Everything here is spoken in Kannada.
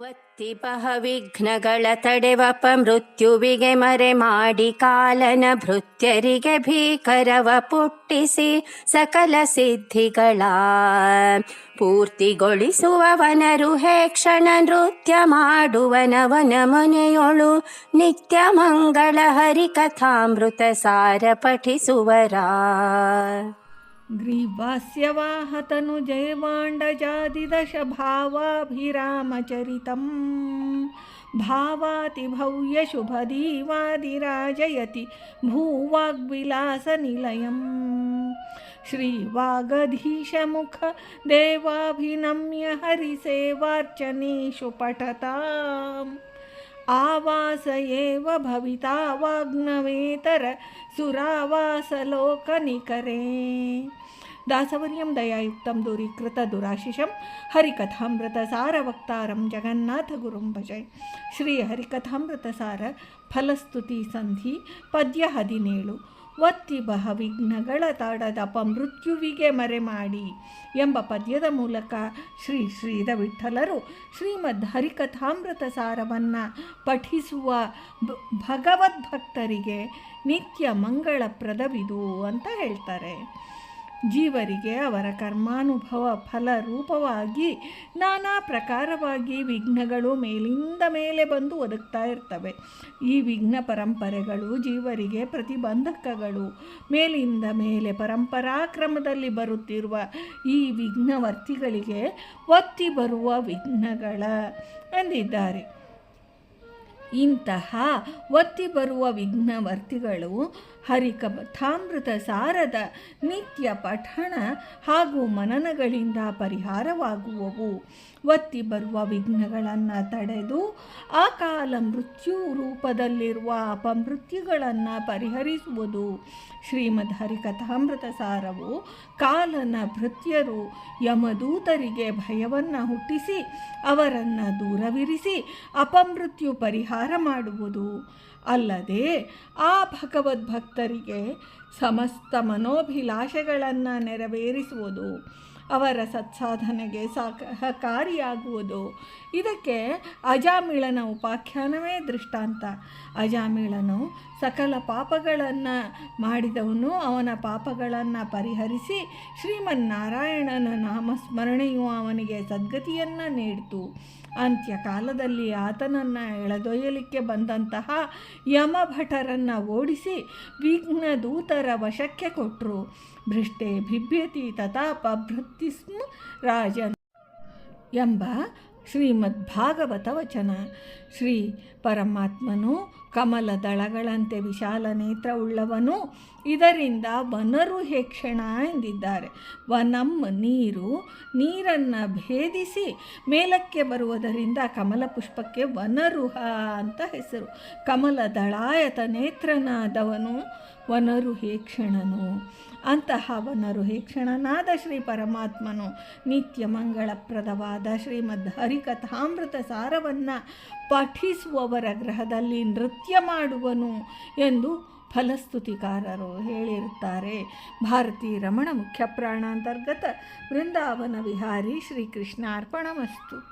ಒತ್ತಿಪಹ ವಿಘ್ನಗಳ ತಡೆವಪ ಮೃತ್ಯುವಿಗೆ ಮರೆ ಮಾಡಿ ಕಾಲನ ಭೃತ್ಯರಿಗೆ ಭೀಕರವ ಪುಟ್ಟಿಸಿ ಸಕಲ ಸಿದ್ಧಿಗಳ ಪೂರ್ತಿಗೊಳಿಸುವವನರು ಹೇ ಕ್ಷಣ ನೃತ್ಯ ಮಾಡುವನವನ ಮನೆಯೊಳು ನಿತ್ಯ ಮಂಗಳ ಹರಿಕಥಾಮೃತ ಸಾರ ಪಠಿಸುವರ. ಗ್ರೀವಾಸ್ಯವಾಹತನು ಜಯಮಾಂಡಜಾದಿದಶ ಭಾವಾಭಿರಾಮಚರಿತಂ ಭಾವಾತಿಭವ್ಯ ಶುಭದೀವಾದಿರಾಜಯತಿ ಭೂವಾಗ್ವಿಲಾಸನಿಲಯಂ ಶ್ರೀವಾಗಧೀಶಮುಖ ದೇವಾಭಿನಮ್ಯ ಹರಿಸೇವಾರ್ಚನೇಷು ಪಠತಾಂ ಆವಾಸ ಏವ ಭವಿತಾ ವಾಗ್ನವೇತರ ಸುರಾವಾಸಲೋಕನಿಕರೇ. ದಾಸವರ್ಯಂ ದಯಾಯುಕ್ತಂ ದೂರೀಕೃತ ದುರಾಶಿಷಂ ಹರಿಕಥಾಮೃತ ಸಾರವಕ್ತಾರಂ ಜಗನ್ನಾಥ ಗುರುಂ ಭಜೆ. ಶ್ರೀ ಹರಿಕಥಾಮೃತ ಸಾರ ಫಲಸ್ತುತಿ ಸಂಧಿ ಪದ್ಯ 17. ಒತ್ತಿಬಹ ವಿಘ್ನಗಳ ತಾಡದಪ ಮೃತ್ಯುವಿಗೆ ಮರೆ ಮಾಡಿ ಎಂಬ ಪದ್ಯದ ಮೂಲಕ ಶ್ರೀ ಶ್ರೀಧ ವಿಠ್ಠಲರು ಶ್ರೀಮದ್ ಹರಿಕಥಾಮೃತ ಸಾರವನ್ನು ಪಠಿಸುವ ಭಗವದ್ಭಕ್ತರಿಗೆ ನಿತ್ಯ ಮಂಗಳಪ್ರದವಿದು ಅಂತ ಹೇಳ್ತಾರೆ. ಜೀವರಿಗೆ ಅವರ ಕರ್ಮಾನುಭವ ಫಲ ರೂಪವಾಗಿ ನಾನಾ ಪ್ರಕಾರವಾಗಿ ವಿಘ್ನಗಳು ಮೇಲಿಂದ ಮೇಲೆ ಬಂದು ಒದಗ್ತಾ ಇರ್ತವೆ. ಈ ವಿಘ್ನ ಪರಂಪರೆಗಳು ಜೀವರಿಗೆ ಪ್ರತಿಬಂಧಕಗಳು. ಮೇಲಿಂದ ಮೇಲೆ ಪರಂಪರಾಕ್ರಮದಲ್ಲಿ ಬರುತ್ತಿರುವ ಈ ವಿಘ್ನವರ್ತಿಗಳಿಗೆ ಒತ್ತಿ ಬರುವ ವಿಘ್ನಗಳ ಎಂದಿದ್ದಾರೆ. ಇಂತಹ ಒತ್ತಿ ಬರುವ ವಿಘ್ನವರ್ತಿಗಳು ಹರಿಕಥಾಮೃತ ಸಾರದ ನಿತ್ಯ ಪಠಣ ಹಾಗೂ ಮನನಗಳಿಂದ ಪರಿಹಾರವಾಗುವವು. ಒತ್ತಿ ಬರುವ ವಿಘ್ನಗಳನ್ನು ತಡೆದು ಅಕಾಲ ಮೃತ್ಯು ರೂಪದಲ್ಲಿರುವ ಅಪಮೃತ್ಯುಗಳನ್ನು ಪರಿಹರಿಸುವುದು. ಶ್ರೀಮದ್ ಹರಿಕಥಾಮೃತ ಸಾರವು ಕಾಲನ ಭೃತ್ಯರು ಯಮದೂತರಿಗೆ ಭಯವನ್ನು ಹುಟ್ಟಿಸಿ ಅವರನ್ನು ದೂರವಿರಿಸಿ ಅಪಮೃತ್ಯು ಪರಿಹಾರ ಮಾಡುವುದು. ಅಲ್ಲದೆ ಆ ಭಗವದ್ಭಕ್ತರಿಗೆ ಸಮಸ್ತ ಮನೋಭಿಲಾಷೆಗಳನ್ನು ನೆರವೇರಿಸುವುದು, ಅವರ ಸತ್ಸಾಧನೆಗೆ ಸಹಕಾರಿಯಾಗುವುದು. ಇದಕ್ಕೆ ಅಜಾಮಿಳನ ಉಪಾಖ್ಯಾನವೇ ದೃಷ್ಟಾಂತ. ಅಜಾಮಿಳನು ಸಕಲ ಪಾಪಗಳನ್ನು ಮಾಡಿದವನು. ಅವನ ಪಾಪಗಳನ್ನು ಪರಿಹರಿಸಿ ಶ್ರೀಮನ್ನಾರಾಯಣನ ನಾಮಸ್ಮರಣೆಯು ಅವನಿಗೆ ಸದ್ಗತಿಯನ್ನು ನೀಡಿತು. ಅಂತ್ಯಕಾಲದಲ್ಲಿ ಆತನನ್ನು ಎಳೆದೊಯ್ಯಲಿಕ್ಕೆ ಬಂದಂತಹ ಯಮಭಟರನ್ನು ಓಡಿಸಿ ವಿಘ್ನದೂತರ ವಶಕ್ಕೆ ಕೊಟ್ಟರು. ಭೃಷ್ಟೇ ಬಿಭ್ಯತಿ ತಥಾಪ ಭೃತ್ತಿಸ್ಮ ರಾಜನ್ ಎಂಬ ಶ್ರೀಮದ್ಭಾಗವತ ವಚನ. ಶ್ರೀ ಪರಮಾತ್ಮನು ಕಮಲ ದಳಗಳಂತೆ ವಿಶಾಲ ನೇತ್ರ ಉಳ್ಳವನು. ಇದರಿಂದ ವನರು ಹೇಕ್ಷಣ ಎಂದಿದ್ದಾರೆ. ವನಂ ನೀರು, ನೀರನ್ನು ಭೇದಿಸಿ ಮೇಲಕ್ಕೆ ಬರುವುದರಿಂದ ಕಮಲ ಪುಷ್ಪಕ್ಕೆ ವನರುಹ ಅಂತ ಹೆಸರು. ಕಮಲ ದಳಾಯತ ನೇತ್ರನಾದವನು ವನರು ಹೇಕ್ಷಣನು. ಅಂತಹ ವನರು ಹೇಕ್ಷಣನಾದ ಶ್ರೀ ಪರಮಾತ್ಮನು ನಿತ್ಯ ಮಂಗಳಪ್ರದವಾದ ಶ್ರೀಮದ್ ಹರಿಕಥಾಮೃತ ಸಾರವನ್ನು ಪಠಿಸುವವರ ಗ್ರಹದಲ್ಲಿ ನೃತ್ಯ ಮಾಡುವನು ಎಂದು ಫಲಸ್ತುತಿಕಾರರು ಹೇಳಿರುತ್ತಾರೆ. ಭಾರತೀ ರಮಣ ಮುಖ್ಯ ಪ್ರಾಣಾಂತರ್ಗತ ವೃಂದಾವನ ವಿಹಾರಿ ಶ್ರೀಕೃಷ್ಣ ಅರ್ಪಣಮಸ್ತು.